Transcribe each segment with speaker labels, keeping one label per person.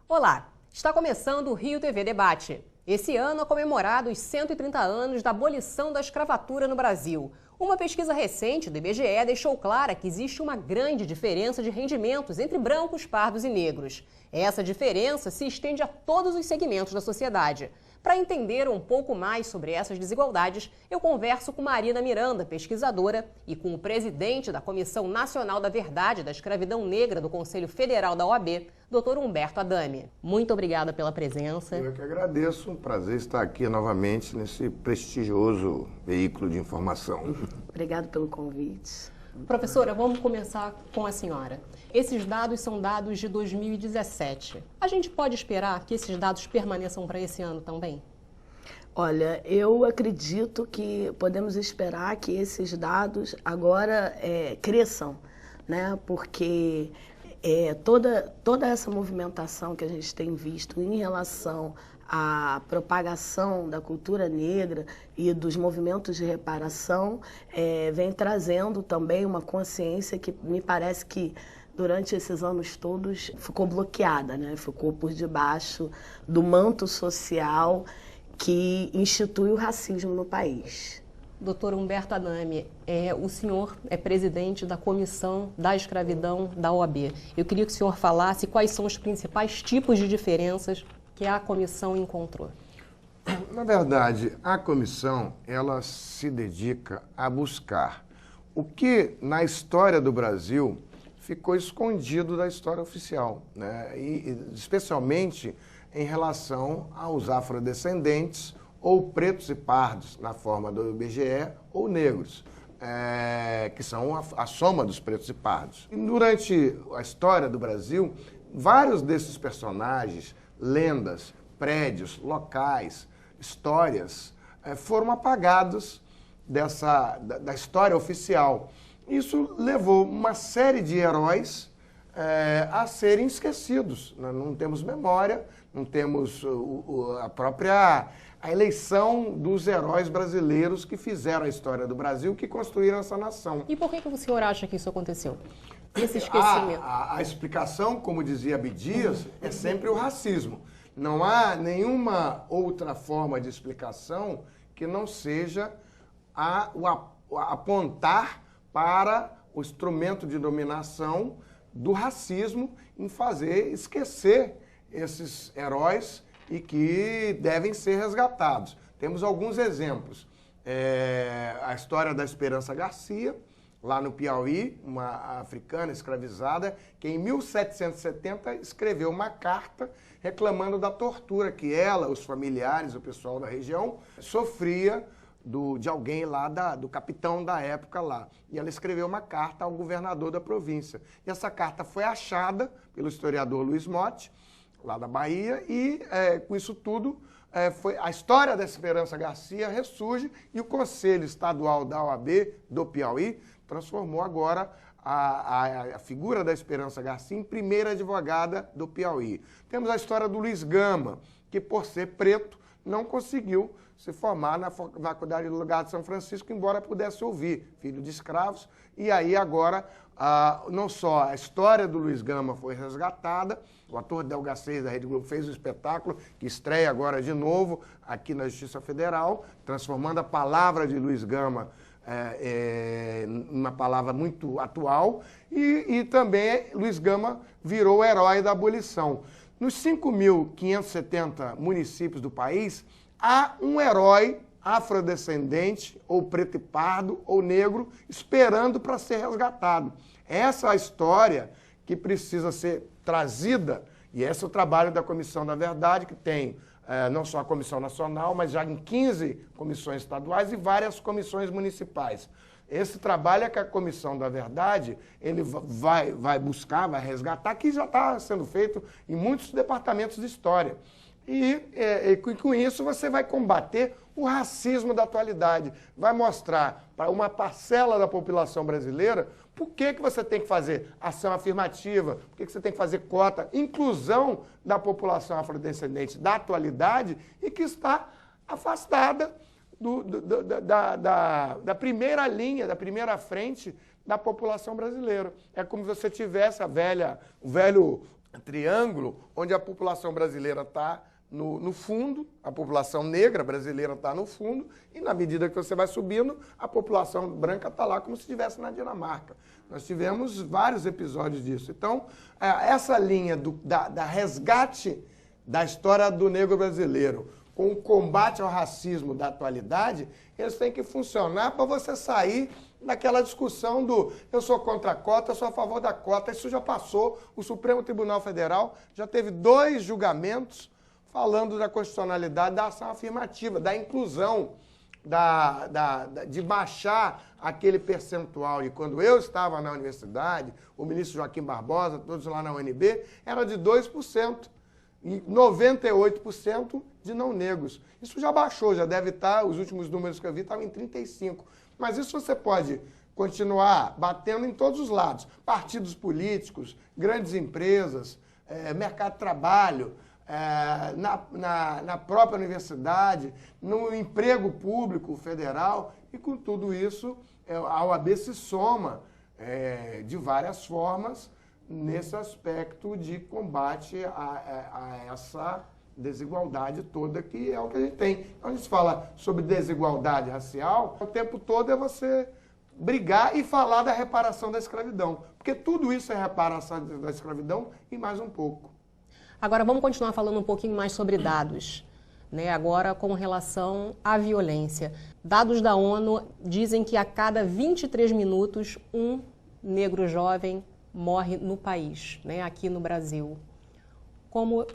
Speaker 1: Olá, está começando o Rio TV Debate. Esse ano é comemorado os 130 anos da abolição da escravatura no Brasil. Uma pesquisa recente do IBGE deixou clara que existe uma grande diferença de rendimentos entre brancos, pardos e negros. Essa diferença se estende a todos os segmentos da sociedade. Para entender um pouco mais sobre essas desigualdades, eu converso com Marina Miranda, pesquisadora, e com o presidente da Comissão Nacional da Verdade da Escravidão Negra do Conselho Federal da OAB, Dr. Humberto Adami. Muito obrigada pela presença.
Speaker 2: Eu que agradeço, um prazer estar aqui novamente nesse prestigioso veículo de informação.
Speaker 3: Obrigado pelo convite.
Speaker 1: Professora, vamos começar com a senhora. Esses dados são dados de 2017. A gente pode esperar que esses dados permaneçam para esse ano também?
Speaker 3: Olha, eu acredito que podemos esperar que esses dados agora cresçam, né? Porque toda essa movimentação que a gente tem visto em relação à propagação da cultura negra e dos movimentos de reparação vem trazendo também uma consciência que me parece que durante esses anos todos ficou bloqueada, né? Ficou por debaixo do manto social que institui o racismo no país.
Speaker 1: Doutor Humberto Adami, o senhor é presidente da Comissão da Escravidão da OAB. Eu queria que o senhor falasse quais são os principais tipos de diferenças que a comissão encontrou.
Speaker 2: Na verdade, a comissão ela se dedica a buscar o que na história do Brasil ficou escondido da história oficial, né? E especialmente em relação aos afrodescendentes ou pretos e pardos, na forma do IBGE, ou negros, que são a soma dos pretos e pardos. E durante a história do Brasil, vários desses personagens, lendas, prédios, locais, histórias, foram apagados da história oficial. Isso levou uma série de heróis a serem esquecidos. Não temos memória, não temos a eleição dos heróis brasileiros que fizeram a história do Brasil, que construíram essa nação.
Speaker 1: E por que o senhor acha que isso aconteceu? Esse esquecimento?
Speaker 2: A explicação, como dizia Abdias, é sempre o racismo. Não há nenhuma outra forma de explicação que não seja apontar para o instrumento de dominação do racismo em fazer esquecer esses heróis e que devem ser resgatados. Temos alguns exemplos. A história da Esperança Garcia, lá no Piauí, uma africana escravizada, que em 1770 escreveu uma carta reclamando da tortura que ela, os familiares, o pessoal da região, sofria de alguém lá, do capitão da época lá. E ela escreveu uma carta ao governador da província. E essa carta foi achada pelo historiador Luiz Motti, lá da Bahia, e com isso tudo, a história da Esperança Garcia ressurge e o Conselho Estadual da OAB do Piauí transformou agora a figura da Esperança Garcia em primeira advogada do Piauí. Temos a história do Luiz Gama, que por ser preto não conseguiu se formar na Faculdade do Lugar de São Francisco, embora pudesse ouvir, filho de escravos. E aí agora, não só a história do Luiz Gama foi resgatada, o ator Delga Seis da Rede Globo fez um espetáculo que estreia agora de novo aqui na Justiça Federal, transformando a palavra de Luiz Gama uma palavra muito atual, e também Luiz Gama virou o herói da abolição. Nos 5.570 municípios do país, há um herói afrodescendente, ou preto e pardo, ou negro, esperando para ser resgatado. Essa é a história que precisa ser trazida, e esse é o trabalho da Comissão da Verdade, que tem não só a Comissão Nacional, mas já em 15 comissões estaduais e várias comissões municipais. Esse trabalho é que a Comissão da Verdade ele vai buscar, vai resgatar, que já está sendo feito em muitos departamentos de história. E com isso você vai combater o racismo da atualidade, vai mostrar para uma parcela da população brasileira Por que você tem que fazer ação afirmativa? Por que você tem que fazer cota? Inclusão da população afrodescendente da atualidade e que está afastada da primeira linha, da primeira frente da população brasileira. É como se você tivesse o velho triângulo, onde a população brasileira está no fundo, a população negra brasileira está no fundo, e na medida que você vai subindo, a população branca está lá como se estivesse na Dinamarca. Nós tivemos vários episódios disso. Então, essa linha da resgate da história do negro brasileiro com o combate ao racismo da atualidade, eles têm que funcionar para você sair daquela discussão do eu sou contra a cota, eu sou a favor da cota. Isso já passou. O Supremo Tribunal Federal já teve 2 julgamentos falando da constitucionalidade da ação afirmativa, da inclusão, de baixar aquele percentual. E quando eu estava na universidade, o ministro Joaquim Barbosa, todos lá na UNB, era de 2%. E 98% de não negros. Isso já baixou, já deve estar, os últimos números que eu vi estavam em 35%. Mas isso você pode continuar batendo em todos os lados. Partidos políticos, grandes empresas, mercado de trabalho, na própria universidade, no emprego público federal. E com tudo isso, a OAB se soma de várias formas nesse aspecto de combate a essa desigualdade toda que é o que a gente tem. Quando a gente fala sobre desigualdade racial, o tempo todo é você brigar e falar da reparação da escravidão. Porque tudo isso é reparação da escravidão e mais um pouco.
Speaker 1: Agora vamos continuar falando um pouquinho mais sobre dados, né? Agora com relação à violência. Dados da ONU dizem que a cada 23 minutos um negro jovem morre no país, né, aqui no Brasil. Como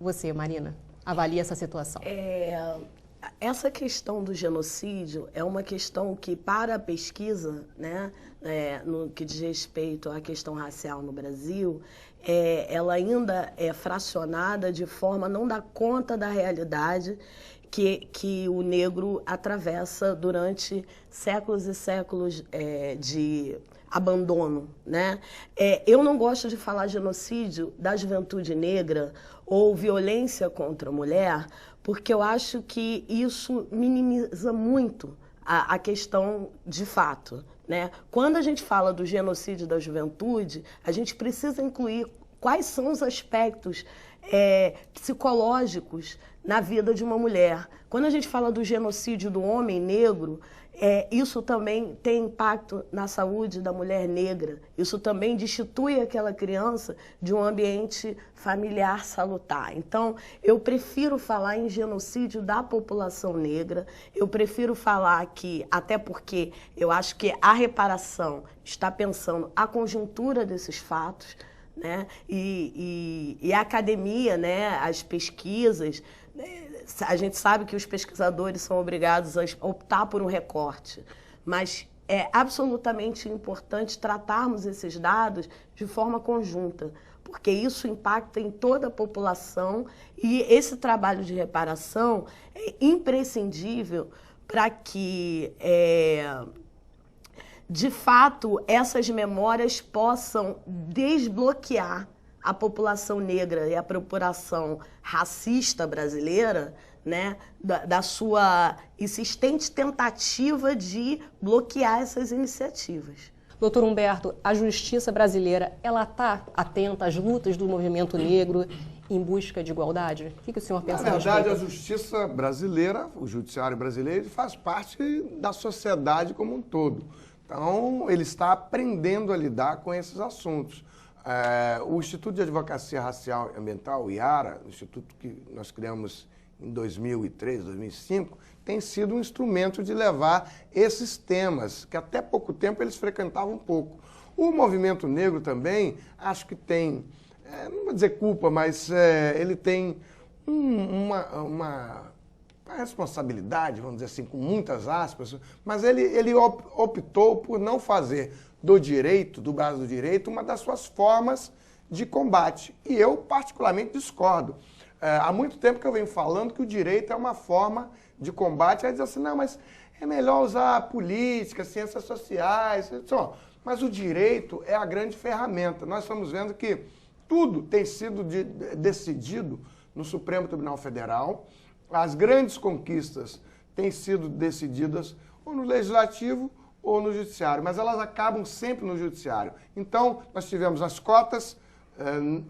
Speaker 1: você, Marina, avalia essa situação?
Speaker 3: Essa questão do genocídio é uma questão que, para a pesquisa, né, no que diz respeito à questão racial no Brasil, ela ainda é fracionada de forma a não dar conta da realidade que o negro atravessa durante séculos e séculos de abandono, né? Eu não gosto de falar genocídio da juventude negra ou violência contra a mulher, porque eu acho que isso minimiza muito a questão de fato, né? Quando a gente fala do genocídio da juventude, a gente precisa incluir quais são os aspectos psicológicos na vida de uma mulher. Quando a gente fala do genocídio do homem negro, isso também tem impacto na saúde da mulher negra. Isso também destitui aquela criança de um ambiente familiar salutar. Então, eu prefiro falar em genocídio da população negra. Eu prefiro falar que, até porque eu acho que a reparação está pensando a conjuntura desses fatos, né? E a academia, né? As pesquisas, a gente sabe que os pesquisadores são obrigados a optar por um recorte, mas é absolutamente importante tratarmos esses dados de forma conjunta, porque isso impacta em toda a população e esse trabalho de reparação é imprescindível para que, de fato, essas memórias possam desbloquear a população negra e a população racista brasileira, né, da sua insistente tentativa de bloquear essas iniciativas.
Speaker 1: Doutor Humberto, a justiça brasileira, ela está atenta às lutas do movimento negro em busca de igualdade? O que o senhor pensa?
Speaker 2: Na verdade, a justiça brasileira, o judiciário brasileiro, faz parte da sociedade como um todo. Então, ele está aprendendo a lidar com esses assuntos. O Instituto de Advocacia Racial e Ambiental, o IARA, o instituto que nós criamos em 2003, 2005, tem sido um instrumento de levar esses temas, que até pouco tempo eles frequentavam um pouco. O movimento negro também, acho que tem, não vou dizer culpa, mas ele tem uma responsabilidade, vamos dizer assim, com muitas aspas, mas ele optou por não fazer do direito, do braço do direito, uma das suas formas de combate. E eu, particularmente, discordo. Há muito tempo que eu venho falando que o direito é uma forma de combate. Aí diz assim, não, mas é melhor usar política, ciências sociais. Mas o direito é a grande ferramenta. Nós estamos vendo que tudo tem sido decidido no Supremo Tribunal Federal. As grandes conquistas têm sido decididas ou no Legislativo ou no Judiciário, mas elas acabam sempre no Judiciário. Então, nós tivemos as cotas,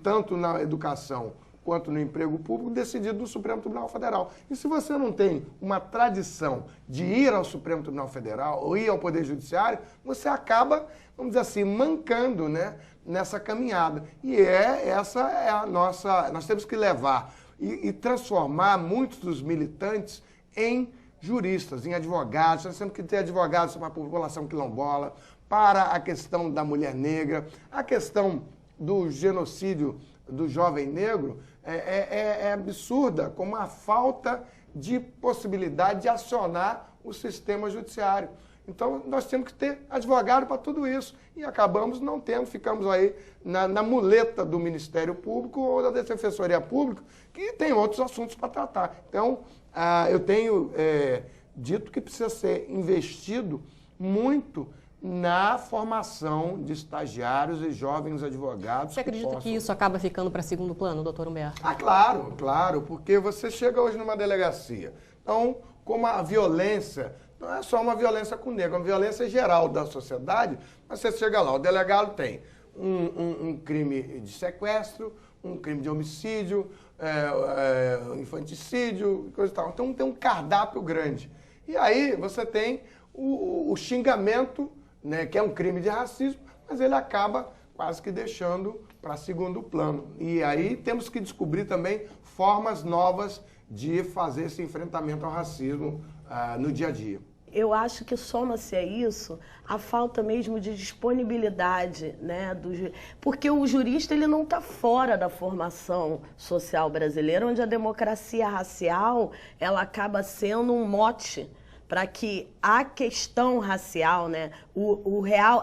Speaker 2: tanto na educação quanto no emprego público, decidido no Supremo Tribunal Federal. E se você não tem uma tradição de ir ao Supremo Tribunal Federal ou ir ao Poder Judiciário, você acaba, vamos dizer assim, mancando, né, nessa caminhada. E essa é a nossa... Nós temos que levar e transformar muitos dos militantes em juristas, em advogados. Nós temos que ter advogados para a população quilombola, para a questão da mulher negra, a questão do genocídio do jovem negro é absurda, como a falta de possibilidade de acionar o sistema judiciário. Então, nós temos que ter advogado para tudo isso. E acabamos não tendo, ficamos aí na muleta do Ministério Público ou da Defensoria Pública, que tem outros assuntos para tratar. Então, eu tenho dito que precisa ser investido muito na formação de estagiários e jovens advogados.
Speaker 1: Você acredita que isso acaba ficando para segundo plano, doutor Humberto?
Speaker 2: Claro, claro, porque você chega hoje numa delegacia. Então, como a violência não é só uma violência com o negro, é uma violência geral da sociedade, mas você chega lá, o delegado tem um crime de sequestro, um crime de homicídio, infanticídio, coisa e tal. Então tem um cardápio grande. E aí você tem o xingamento, né, que é um crime de racismo, mas ele acaba quase que deixando para segundo plano. E aí temos que descobrir também formas novas de fazer esse enfrentamento ao racismo no dia a dia.
Speaker 3: Eu acho que soma-se a isso a falta mesmo de disponibilidade, né, porque o jurista ele não está fora da formação social brasileira, onde a democracia racial ela acaba sendo um mote para que a questão racial, né,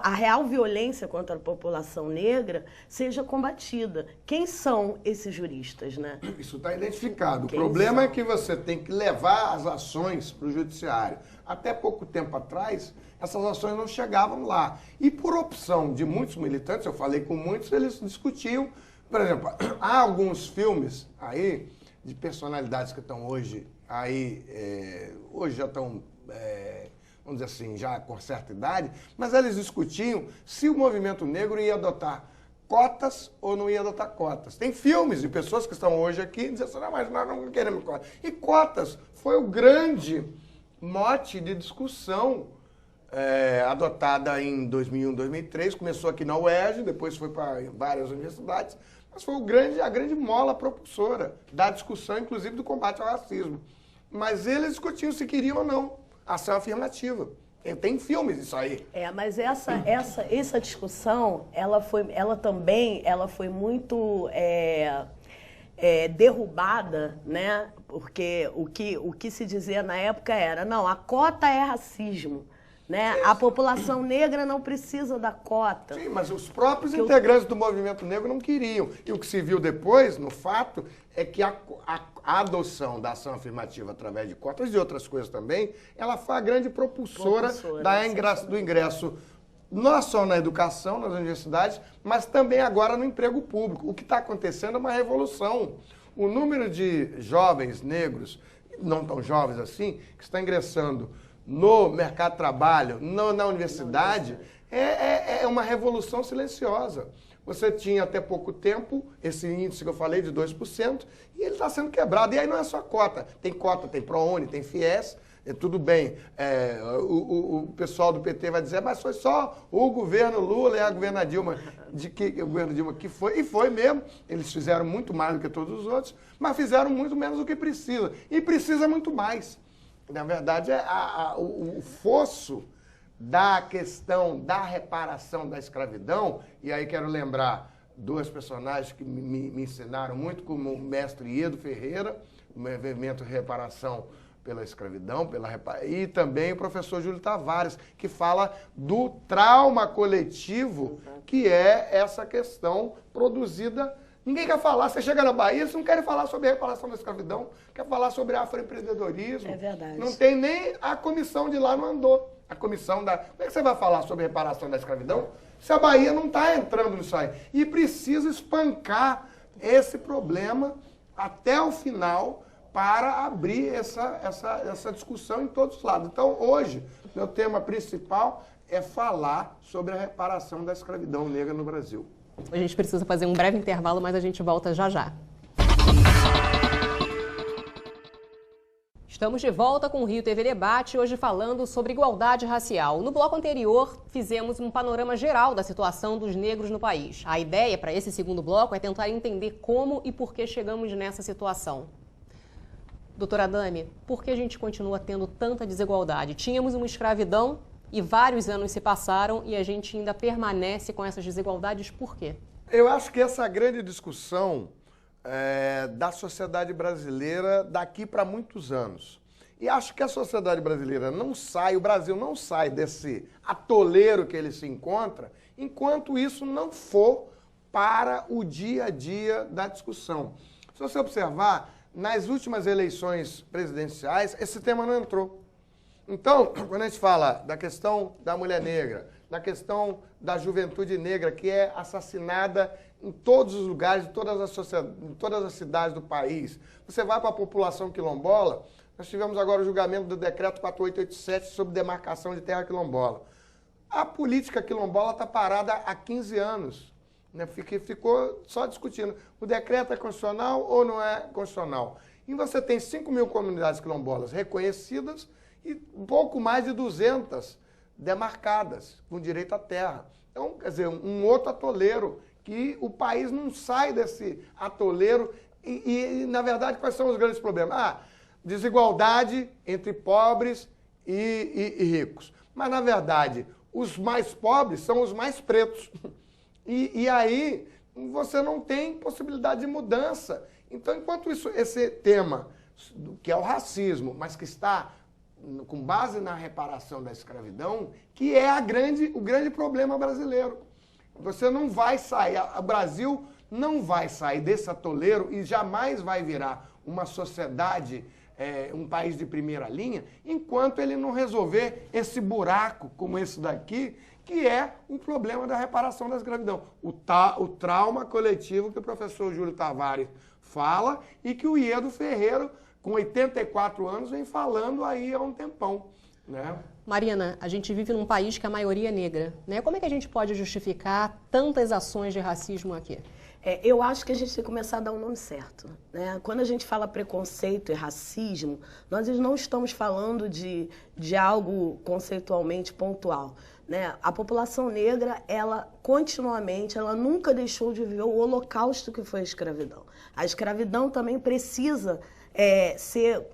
Speaker 3: a real violência contra a população negra seja combatida. Quem são esses juristas, né?
Speaker 2: Isso está identificado. O problema é que você tem que levar as ações para o judiciário. Até pouco tempo atrás, essas ações não chegavam lá. E por opção de muitos militantes, eu falei com muitos, eles discutiam. Por exemplo, há alguns filmes aí de personalidades que estão hoje já estão, vamos dizer assim, já com certa idade, mas eles discutiam se o movimento negro ia adotar cotas ou não ia adotar cotas. Tem filmes de pessoas que estão hoje aqui dizendo assim, não, mas nós não queremos cotas. E cotas foi o grande mote de discussão adotada em 2001, 2003, começou aqui na UERJ, depois foi para várias universidades, mas foi a grande mola propulsora da discussão, inclusive do combate ao racismo. Mas eles discutiam se queriam ou não ação afirmativa. Tem filmes isso aí.
Speaker 3: Mas essa discussão, ela também foi muito derrubada, né? Porque o que se dizia na época era, não, a cota é racismo. Né? A população negra não precisa da cota.
Speaker 2: Sim, mas os próprios integrantes do movimento negro não queriam. E o que se viu depois, no fato, é que a adoção da ação afirmativa através de cotas e outras coisas também, ela foi a grande propulsora do ingresso, não só na educação, nas universidades, mas também agora no emprego público. O que está acontecendo é uma revolução. O número de jovens negros, não tão jovens assim, que está ingressando no mercado de trabalho, na universidade, é uma revolução silenciosa. Você tinha até pouco tempo esse índice que eu falei de 2%, e ele está sendo quebrado. E aí não é só cota, tem ProUni, tem FIES, tudo bem. O pessoal do PT vai dizer, mas foi só o governo Lula e a governo Dilma, o governo Dilma que foi, e foi mesmo. Eles fizeram muito mais do que todos os outros, mas fizeram muito menos do que precisa. E precisa muito mais. Na verdade, o fosso da questão da reparação da escravidão, e aí quero lembrar duas personagens que me ensinaram muito, como o mestre Iedo Ferreira, o movimento de reparação pela escravidão, e também o professor Júlio Tavares, que fala do trauma coletivo, que é essa questão produzida. Ninguém quer falar, você chega na Bahia, eles não querem falar sobre a reparação da escravidão, quer falar sobre afroempreendedorismo.
Speaker 3: É verdade.
Speaker 2: Não tem nem a comissão de lá, não andou. A comissão da... Como é que você vai falar sobre reparação da escravidão se a Bahia não está entrando nisso aí? E precisa espancar esse problema até o final para abrir essa discussão em todos os lados. Então, hoje, meu tema principal é falar sobre a reparação da escravidão negra no Brasil.
Speaker 1: A gente precisa fazer um breve intervalo, mas a gente volta já já. Estamos de volta com o Rio TV Debate, hoje falando sobre igualdade racial. No bloco anterior, fizemos um panorama geral da situação dos negros no país. A ideia para esse segundo bloco é tentar entender como e por que chegamos nessa situação. Doutora Dami, por que a gente continua tendo tanta desigualdade? Tínhamos uma escravidão e vários anos se passaram e a gente ainda permanece com essas desigualdades, por quê?
Speaker 2: Eu acho que essa grande discussão da sociedade brasileira daqui para muitos anos. E acho que a sociedade brasileira não sai, o Brasil não sai desse atoleiro que ele se encontra, enquanto isso não for para o dia a dia da discussão. Se você observar, nas últimas eleições presidenciais, esse tema não entrou. Então, quando a gente fala da questão da mulher negra, da questão da juventude negra, que é assassinada em todos os lugares, em todas as cidades do país. Você vai para a população quilombola, nós tivemos agora o julgamento do decreto 4887 sobre demarcação de terra quilombola. A política quilombola está parada há 15 anos. Né? Ficou só discutindo, o decreto é constitucional ou não é constitucional. E você tem 5 mil comunidades quilombolas reconhecidas e pouco mais de 200 demarcadas, com direito à terra. Então, quer dizer, um outro atoleiro, que o país não sai desse atoleiro e, na verdade, quais são os grandes problemas? Desigualdade entre pobres e ricos. Mas, na verdade, os mais pobres são os mais pretos. E aí, você não tem possibilidade de mudança. Então, enquanto esse tema, que é o racismo, mas que está com base na reparação da escravidão, que é o grande problema brasileiro. Você não vai sair, o Brasil não vai sair desse atoleiro e jamais vai virar uma sociedade, um país de primeira linha, enquanto ele não resolver esse buraco como esse daqui, que é o problema da reparação da escravidão. O trauma coletivo que o professor Júlio Tavares fala e que o Iedo Ferreira, com 84 anos, vem falando aí há um tempão, né?
Speaker 1: Marina, a gente vive num país que a maioria é negra, né? Como é que a gente pode justificar tantas ações de racismo aqui?
Speaker 3: Eu acho que a gente tem que começar a dar um nome certo, né? Quando a gente fala preconceito e racismo, nós não estamos falando de algo conceitualmente pontual, né? A população negra, ela continuamente, ela nunca deixou de viver o holocausto que foi a escravidão. A escravidão também precisa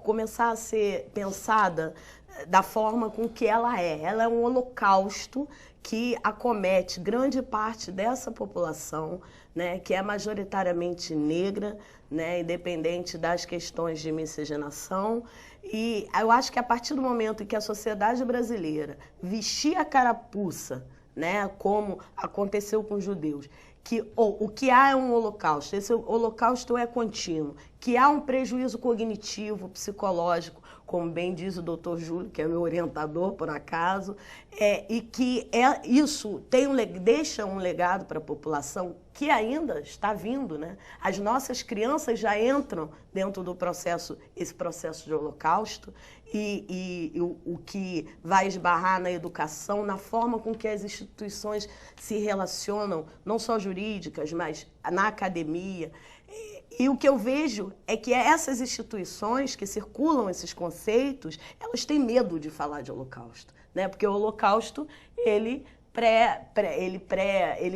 Speaker 3: começar a ser pensada da forma com que ela é. Ela é um holocausto que acomete grande parte dessa população, né, que é majoritariamente negra, né, independente das questões de miscigenação. E eu acho que a partir do momento em que a sociedade brasileira vestir a carapuça, né, como aconteceu com os judeus, que o que há é um holocausto, esse holocausto é contínuo, que há um prejuízo cognitivo, psicológico, como bem diz o doutor Júlio, que é meu orientador, por acaso, e que isso deixa um legado para a população que ainda está vindo, né? As nossas crianças já entram dentro do esse processo de holocausto, e o que vai esbarrar na educação, na forma com que as instituições se relacionam, não só jurídicas, mas na academia. E o que eu vejo é que essas instituições que circulam esses conceitos, elas têm medo de falar de holocausto, né? Porque o holocausto, ele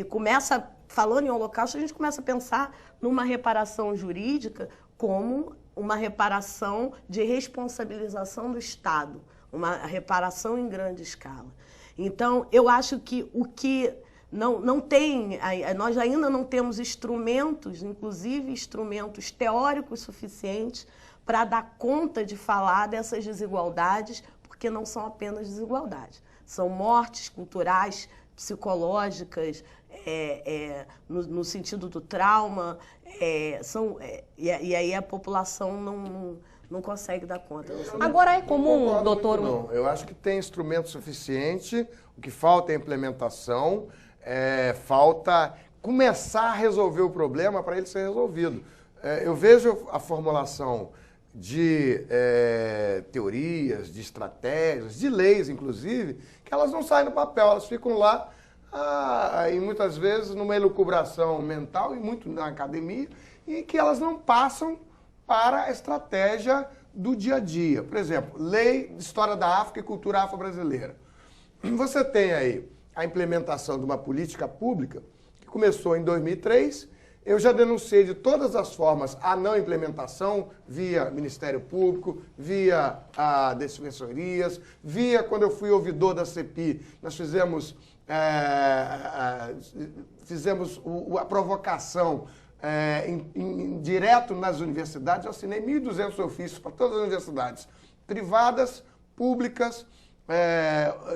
Speaker 3: começa, falando em holocausto, a gente começa a pensar numa reparação jurídica como uma reparação de responsabilização do Estado, uma reparação em grande escala. Então, eu acho que o que não tem, nós ainda não temos instrumentos, inclusive instrumentos teóricos suficientes para dar conta de falar dessas desigualdades, porque não são apenas desigualdades, são mortes culturais, psicológicas, no sentido do trauma, e aí a população não consegue dar conta.
Speaker 1: Agora é comum, doutor...
Speaker 2: Não, eu acho que tem instrumento suficiente, o que falta é implementação, falta começar a resolver o problema para ele ser resolvido. Eu vejo a formulação de teorias, de estratégias, de leis, inclusive, que elas não saem do papel, elas ficam lá, e muitas vezes numa elucubração mental, e muito na academia, e que elas não passam para a estratégia do dia a dia. Por exemplo, Lei de História da África e Cultura Afro-Brasileira. Você tem aí a implementação de uma política pública que começou em 2003. Eu já denunciei de todas as formas a não implementação, via Ministério Público, via defensorias, via quando eu fui ouvidor da CPI, nós fizemos a provocação direto nas universidades. Eu assinei 1.200 ofícios para todas as universidades, privadas, públicas,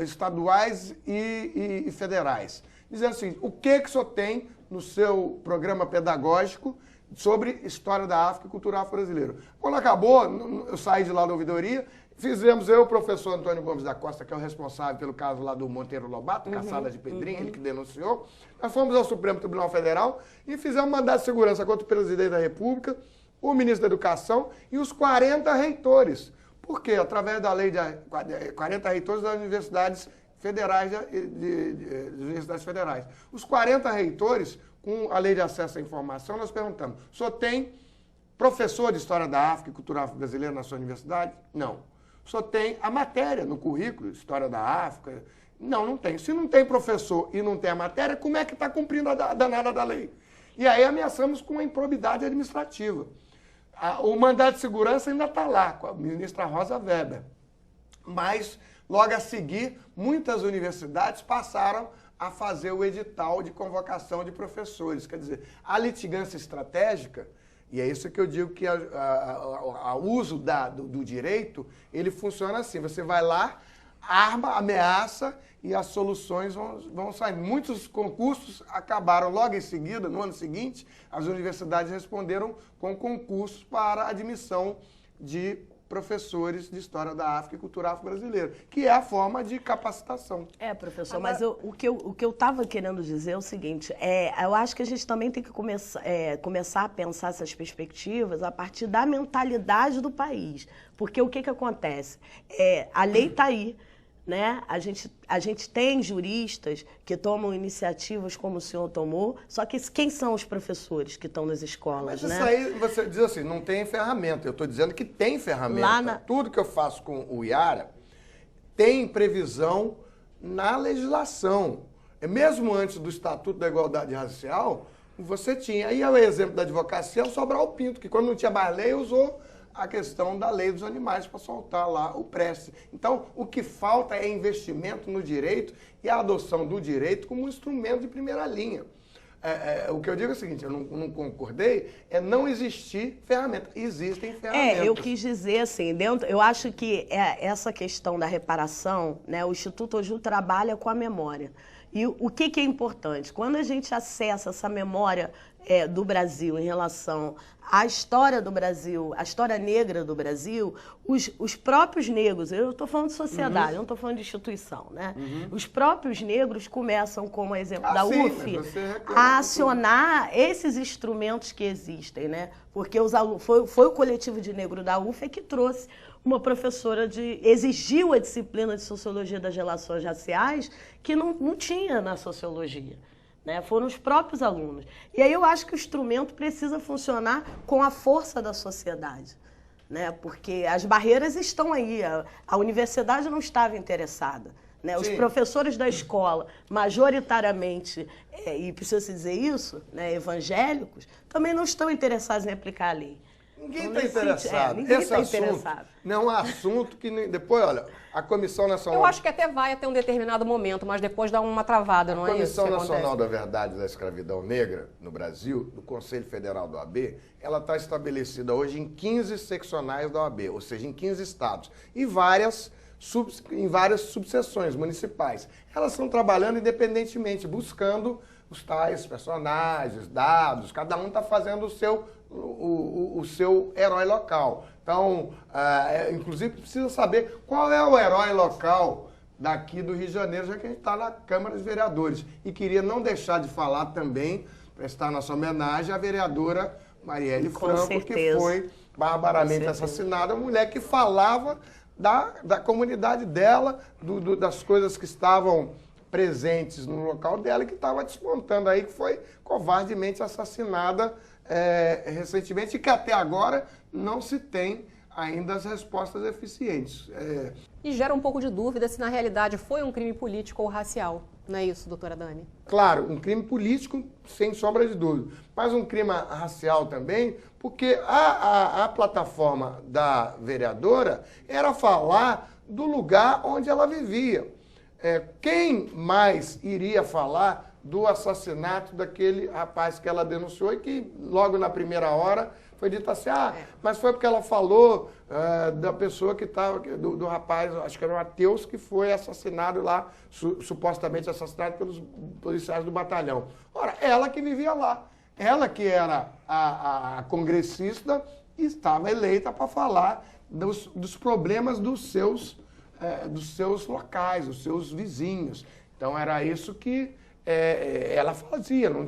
Speaker 2: estaduais e federais, dizendo assim, o que o senhor tem no seu programa pedagógico sobre história da África e cultura afro-brasileira. Quando acabou, eu saí de lá da ouvidoria, fizemos, eu, o professor Antônio Gomes da Costa, que é o responsável pelo caso lá do Monteiro Lobato, caçada de Pedrinha, ele que denunciou. Nós fomos ao Supremo Tribunal Federal e fizemos mandado de segurança contra o presidente da República, o ministro da Educação e os 40 reitores. Por quê? Através da lei de 40 reitores das universidades federais, das universidades federais. Os 40 reitores, com a lei de acesso à informação, nós perguntamos, o senhor tem professor de História da África e Cultura Afro-Brasileira na sua universidade? Não. O senhor tem a matéria no currículo, História da África? Não, não tem. Se não tem professor e não tem a matéria, como é que está cumprindo a danada da lei? E aí ameaçamos com a improbidade administrativa. O mandado de segurança ainda está lá, com a ministra Rosa Weber. Mas, logo a seguir, muitas universidades passaram a fazer o edital de convocação de professores. Quer dizer, a litigância estratégica, e é isso que eu digo que o uso do direito, ele funciona assim. Você vai lá, arma, ameaça e as soluções vão sair. Muitos concursos acabaram logo em seguida, no ano seguinte, as universidades responderam com concursos para admissão de professores de História da África e Cultura Afro-Brasileira, que é a forma de capacitação.
Speaker 3: Professor, mas o que eu estava querendo dizer é o seguinte, eu acho que a gente também tem que começar a pensar essas perspectivas a partir da mentalidade do país, porque o que acontece? A lei está aí, né? A gente tem juristas que tomam iniciativas como o senhor tomou, só que quem são os professores que estão nas escolas,
Speaker 2: mas
Speaker 3: né?
Speaker 2: Isso aí, você diz assim, não tem ferramenta. Eu estou dizendo que tem ferramenta. Tudo que eu faço com o IARA tem previsão na legislação. Mesmo antes do Estatuto da Igualdade Racial, você tinha. Aí é o exemplo da advocacia, é o Sobral Pinto, que quando não tinha mais lei, usou a questão da lei dos animais para soltar lá o preste. Então, o que falta é investimento no direito e a adoção do direito como um instrumento de primeira linha. O que eu digo é o seguinte, eu não concordei, não existir ferramenta. Existem ferramentas.
Speaker 3: Eu quis dizer assim, eu acho que essa questão da reparação, né, o Instituto Oju trabalha com a memória. E o que é importante? Quando a gente acessa essa memória do Brasil em relação à história do Brasil, à história negra do Brasil, os próprios negros, eu estou falando de sociedade, eu não estou falando de instituição, né? Os próprios negros começam, como exemplo da UF, a acionar esses instrumentos que existem, né? Porque foi o coletivo de negro da UF que trouxe uma professora exigiu a disciplina de Sociologia das Relações Raciais que não tinha na Sociologia. Né? Foram os próprios alunos. E aí eu acho que o instrumento precisa funcionar com a força da sociedade, né? Porque as barreiras estão aí, a universidade não estava interessada. Né? Os professores da escola, majoritariamente, e precisa se dizer isso, né, evangélicos, também não estão interessados em aplicar a lei.
Speaker 2: Ninguém está interessado. Esse assunto não é um assunto que depois, olha, a Comissão Nacional...
Speaker 1: Eu acho que até vai até um determinado momento, mas depois dá uma travada, não é isso?
Speaker 2: A Comissão Nacional da Verdade da Escravidão Negra, no Brasil, do Conselho Federal da OAB, ela está estabelecida hoje em 15 seccionais da OAB, ou seja, em 15 estados, e em várias subseções municipais. Elas estão trabalhando independentemente, buscando os tais personagens, dados, cada um está fazendo o seu o seu herói local. Então, inclusive, precisa saber qual é o herói local daqui do Rio de Janeiro, já que a gente está na Câmara dos Vereadores. E queria não deixar de falar também, prestar nossa homenagem à vereadora Marielle Franco, que foi barbaramente assassinada, uma mulher que falava da comunidade dela, das coisas que estavam presentes no local dela e que estava despontando aí, que foi covardemente assassinada recentemente e que até agora não se tem ainda as respostas eficientes.
Speaker 1: E gera um pouco de dúvida se na realidade foi um crime político ou racial. Não é isso, doutora Dani?
Speaker 2: Claro, um crime político, sem sombra de dúvida, mas um crime racial também, porque a plataforma da vereadora era falar do lugar onde ela vivia. Quem mais iria falar do assassinato daquele rapaz que ela denunciou e que logo na primeira hora foi dito assim, mas foi porque ela falou da pessoa que estava, do rapaz, acho que era o Matheus, que foi assassinado lá, supostamente assassinado pelos policiais do batalhão. Ora, ela que vivia lá, ela que era a congressista e estava eleita para falar dos problemas dos seus locais, dos seus vizinhos. Então era isso que ela fazia, não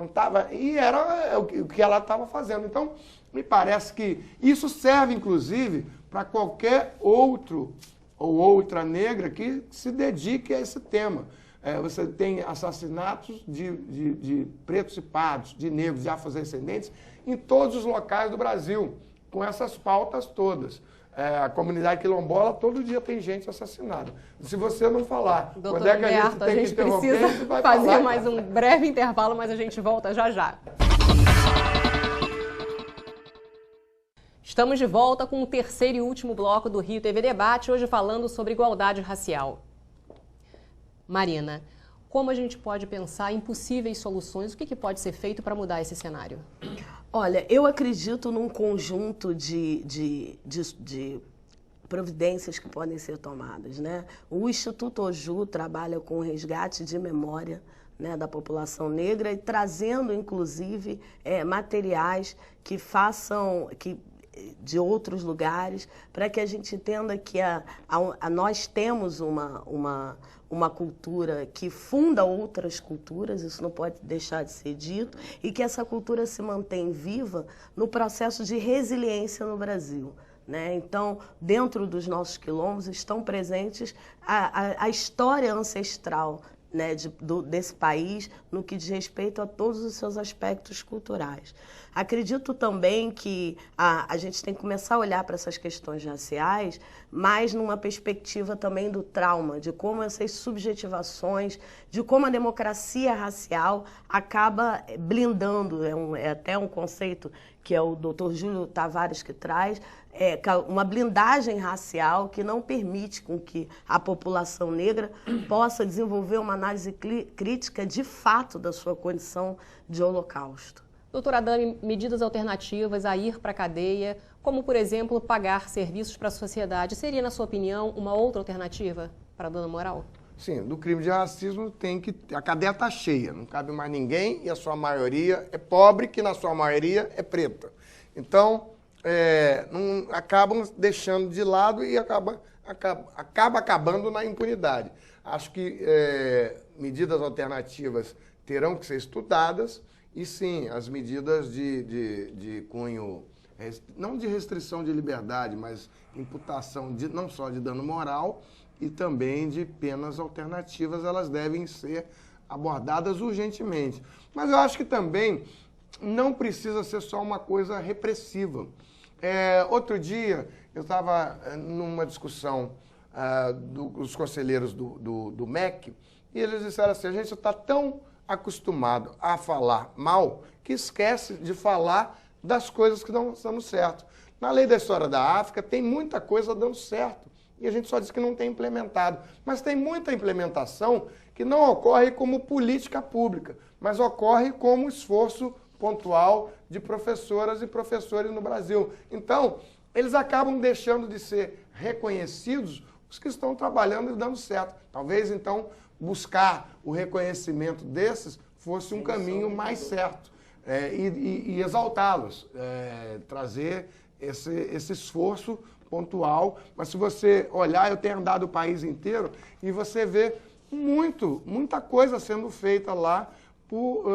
Speaker 2: estava, e era o que ela estava fazendo. Então, me parece que isso serve, inclusive, para qualquer outro ou outra negra que se dedique a esse tema. Você tem assassinatos de pretos e pardos, de negros, de afrodescendentes, em todos os locais do Brasil, com essas pautas todas. A comunidade quilombola, todo dia tem gente assassinada. Se você não falar,
Speaker 1: doutor
Speaker 2: quando é que
Speaker 1: Humberto,
Speaker 2: a gente tem que interromper,
Speaker 1: precisa
Speaker 2: vai
Speaker 1: fazer
Speaker 2: falar,
Speaker 1: mais um breve intervalo, mas a gente volta já já. Estamos de volta com o terceiro e último bloco do Rio TV Debate, hoje falando sobre igualdade racial. Marina, como a gente pode pensar em possíveis soluções? O que pode ser feito para mudar esse cenário?
Speaker 3: Olha, eu acredito num conjunto de providências que podem ser tomadas, né? O Instituto Oju trabalha com o resgate de memória, né, da população negra e trazendo, inclusive, materiais que de outros lugares, para que a gente entenda que nós temos uma cultura que funda outras culturas, isso não pode deixar de ser dito, e que essa cultura se mantém viva no processo de resiliência no Brasil. Né? Então, dentro dos nossos quilombos estão presentes a história ancestral, né, desse país no que diz respeito a todos os seus aspectos culturais. Acredito também que a gente tem que começar a olhar para essas questões raciais, mas numa perspectiva também do trauma, de como essas subjetivações, de como a democracia racial acaba blindando, é até um conceito que é o Dr. Júlio Tavares que traz, uma blindagem racial que não permite com que a população negra possa desenvolver uma análise crítica de fato da sua condição de holocausto.
Speaker 1: Doutora Dani, medidas alternativas a ir para a cadeia, como, por exemplo, pagar serviços para a sociedade, seria, na sua opinião, uma outra alternativa para a dona moral?
Speaker 2: Sim, do crime de racismo a cadeia está cheia, não cabe mais ninguém e a sua maioria é pobre, que na sua maioria é preta. Então, acabam deixando de lado e acaba acabando na impunidade. Acho que medidas alternativas terão que ser estudadas e, sim, as medidas de cunho, não de restrição de liberdade, mas imputação não só de dano moral, e também de penas alternativas, elas devem ser abordadas urgentemente. Mas eu acho que também não precisa ser só uma coisa repressiva. Outro dia, eu estava numa discussão dos conselheiros do MEC, e eles disseram assim, a gente está tão acostumado a falar mal que esquece de falar das coisas que não dando certo. Na Lei da História da África tem muita coisa dando certo. E a gente só diz que não tem implementado. Mas tem muita implementação que não ocorre como política pública, mas ocorre como esforço pontual de professoras e professores no Brasil. Então, eles acabam deixando de ser reconhecidos os que estão trabalhando e dando certo. Talvez, então, buscar o reconhecimento desses fosse um caminho mais certo. e exaltá-los, trazer esse esforço pontual. Mas se você olhar, eu tenho andado o país inteiro e você vê muita coisa sendo feita lá por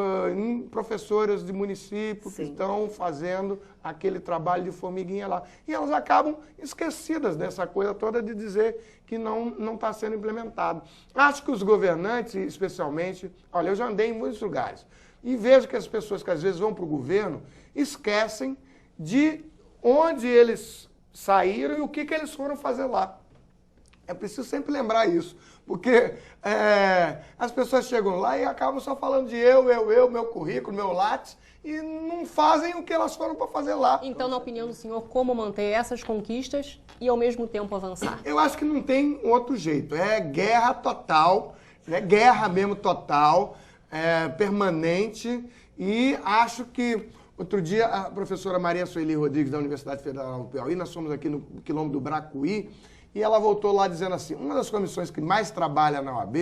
Speaker 2: professores de município que estão fazendo aquele trabalho de formiguinha lá. E elas acabam esquecidas dessa coisa toda de dizer que não está sendo implementado. Acho que os governantes, especialmente, olha, eu já andei em muitos lugares e vejo que as pessoas que às vezes vão para o governo esquecem de onde eles saíram e o que eles foram fazer lá. É preciso sempre lembrar isso, porque as pessoas chegam lá e acabam só falando de eu, meu currículo, meu Lattes, e não fazem o que elas foram para fazer lá.
Speaker 1: Então, na opinião do senhor, como manter essas conquistas e, ao mesmo tempo, avançar?
Speaker 2: Eu acho que não tem outro jeito. É guerra total, guerra mesmo total, permanente, e acho que outro dia a professora Maria Sueli Rodrigues, da Universidade Federal do Piauí, nós fomos aqui no quilômetro do Bracuí, e ela voltou lá dizendo assim, uma das comissões que mais trabalha na OAB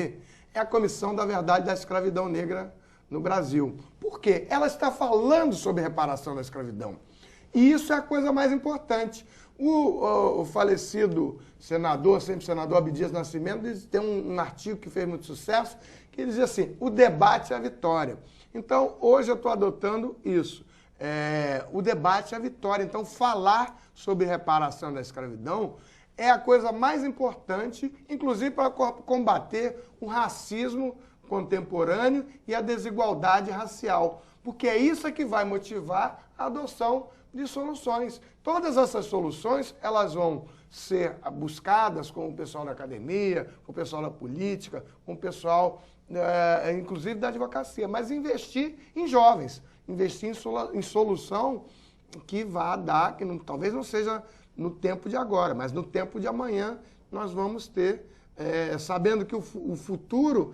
Speaker 2: é a Comissão da Verdade da Escravidão Negra no Brasil. Por quê? Ela está falando sobre reparação da escravidão. E isso é a coisa mais importante. O falecido senador, sempre senador Abdias Nascimento, tem um artigo que fez muito sucesso, que ele dizia assim, o debate é a vitória. Então, hoje eu estou adotando isso. O debate é a vitória. Então, falar sobre reparação da escravidão é a coisa mais importante, inclusive para combater o racismo contemporâneo e a desigualdade racial, porque é isso que vai motivar a adoção de soluções. Todas essas soluções, elas vão ser buscadas com o pessoal da academia, com o pessoal da política, com o pessoal, inclusive da advocacia, mas investir em jovens, investir em solução que vá dar, que talvez não seja no tempo de agora, mas no tempo de amanhã nós vamos ter, sabendo que o futuro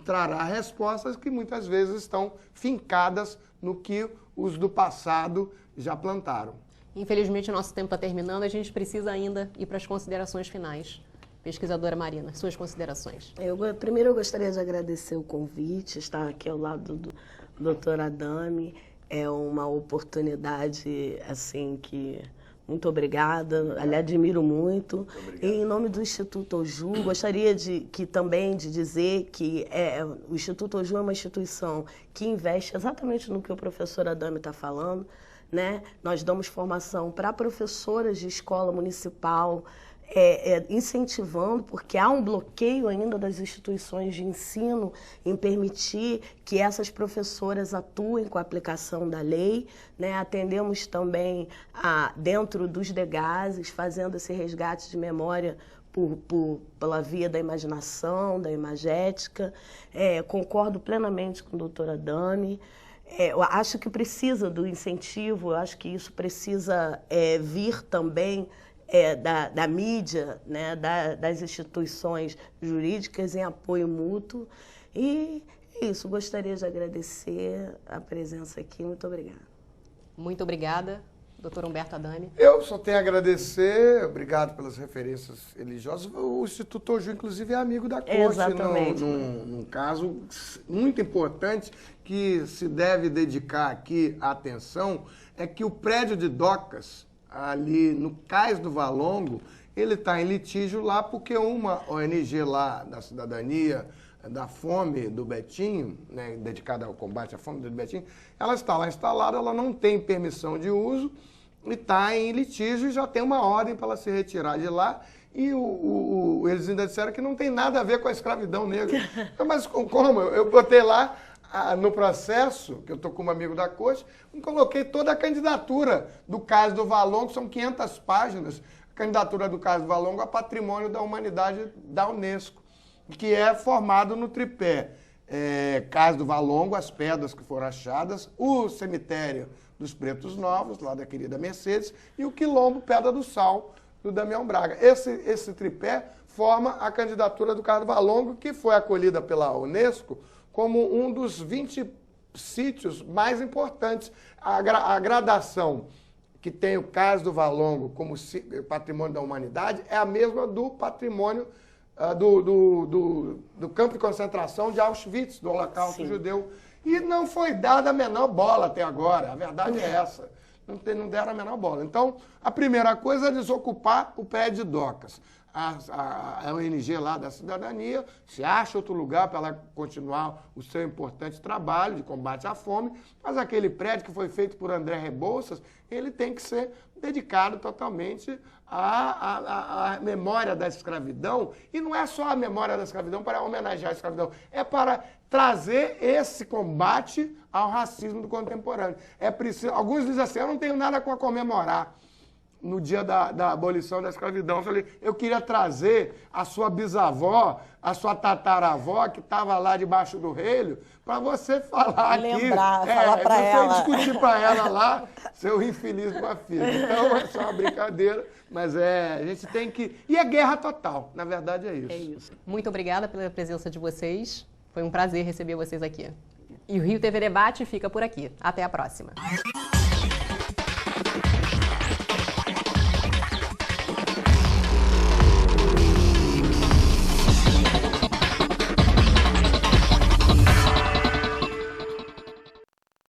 Speaker 2: trará respostas que muitas vezes estão fincadas no que os do passado já plantaram.
Speaker 1: Infelizmente, o nosso tempo está terminando, a gente precisa ainda ir para as considerações finais. Pesquisadora Marina, suas considerações.
Speaker 3: Primeiro eu gostaria de agradecer o convite, estar aqui ao lado do Dr. Adame. É uma oportunidade, assim, que... Muito obrigada, lhe admiro muito. E, em nome do Instituto Oju, gostaria também de dizer que o Instituto Oju é uma instituição que investe exatamente no que o professor Adame está falando, né? Nós damos formação para professoras de escola municipal, incentivando, porque há um bloqueio ainda das instituições de ensino em permitir que essas professoras atuem com a aplicação da lei, né? Atendemos também dentro dos DEGASES, fazendo esse resgate de memória pela via da imaginação, da imagética. Concordo plenamente com o doutor Adame. Eu acho que precisa do incentivo, eu acho que isso precisa vir também da mídia, né, das instituições jurídicas em apoio mútuo. E é isso, gostaria de agradecer a presença aqui. Muito obrigada.
Speaker 1: Muito obrigada, doutor Humberto Adame.
Speaker 2: Eu só tenho a agradecer, obrigado pelas referências religiosas. O Instituto Oju, inclusive, é amigo da corte.
Speaker 3: Exatamente.
Speaker 2: Num caso muito importante que se deve dedicar aqui a atenção, é que o prédio de docas, ali no Cais do Valongo, ele está em litígio lá porque uma ONG lá da cidadania, da fome do Betinho, né, dedicada ao combate à fome do Betinho, ela está lá instalada, ela não tem permissão de uso e está em litígio e já tem uma ordem para ela se retirar de lá. E eles ainda disseram que não tem nada a ver com a escravidão negra. Mas como? Eu botei lá no processo, que eu estou como amigo da corte, coloquei toda a candidatura do Cais do Valongo, são 500 páginas, a candidatura do Cais do Valongo a Patrimônio da Humanidade da Unesco, que é formado no tripé Cais do Valongo, as pedras que foram achadas, o cemitério dos Pretos Novos, lá da querida Mercedes, e o quilombo Pedra do Sal, do Damião Braga. Esse tripé forma a candidatura do Cais do Valongo, que foi acolhida pela Unesco como um dos 20 sítios mais importantes. A gradação que tem o Cais do Valongo como patrimônio da humanidade é a mesma do patrimônio do campo de concentração de Auschwitz, do Holocausto Judeu. E não foi dada a menor bola até agora, a verdade é essa. Não deram a menor bola. Então, a primeira coisa é desocupar o prédio de docas. A ONG lá da cidadania se acha outro lugar para ela continuar o seu importante trabalho de combate à fome, mas aquele prédio que foi feito por André Rebouças, ele tem que ser dedicado totalmente à memória da escravidão, e não é só a memória da escravidão para homenagear a escravidão, é para trazer esse combate ao racismo do contemporâneo. É preciso, alguns dizem assim, eu não tenho nada a comemorar no dia da abolição da escravidão. Eu falei, eu queria trazer a sua bisavó, a sua tataravó, que estava lá debaixo do relho, para você falar
Speaker 4: lembrar,
Speaker 2: aqui.
Speaker 4: falar para ela.
Speaker 2: Você discutir para ela lá, seu infeliz com a filha. Então, é só uma brincadeira, mas a gente tem que... E é guerra total, na verdade é isso.
Speaker 3: É isso.
Speaker 1: Muito obrigada pela presença de vocês. Foi um prazer receber vocês aqui. E o Rio TV Debate fica por aqui. Até a próxima.